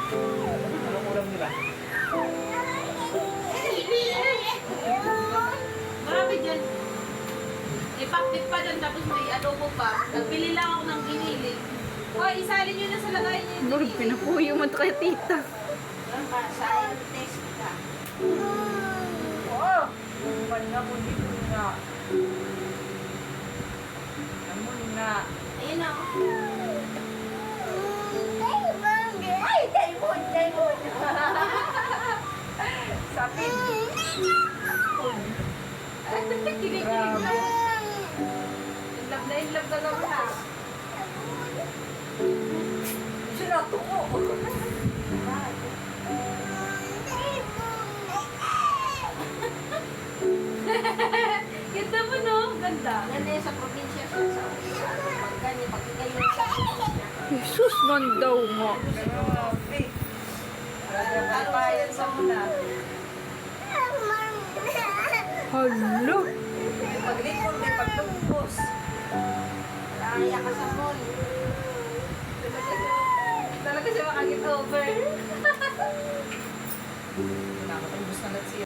Anong ulam nila? Marami dyan. May paktit pa dyan, tapos may adobo pa. Nagbili lang ako ng ginili. O, isalin nyo na sa lagayan nyo yung Lord, ginili. pinapuyo mo ito kay tita. Sayang taste ka. Oh! Panya mo dito nga. Namun nga. Ayun na. Ay, Daimon, Daimon. Sakit. Ay, kinikilig na. In love na lang na. Sinato ko. Ganda mo, no? Ganda. Yan eh, sa probinsya siya. Pag ganyan, pag kayo sa probinsya. Jesus, ganda nga. Grabe. Bayan sa muna. Hala. May paglikod, may pagtugpos. Kaya ka sa mall. Talaga siya makakit over. Nakakatubos na siya.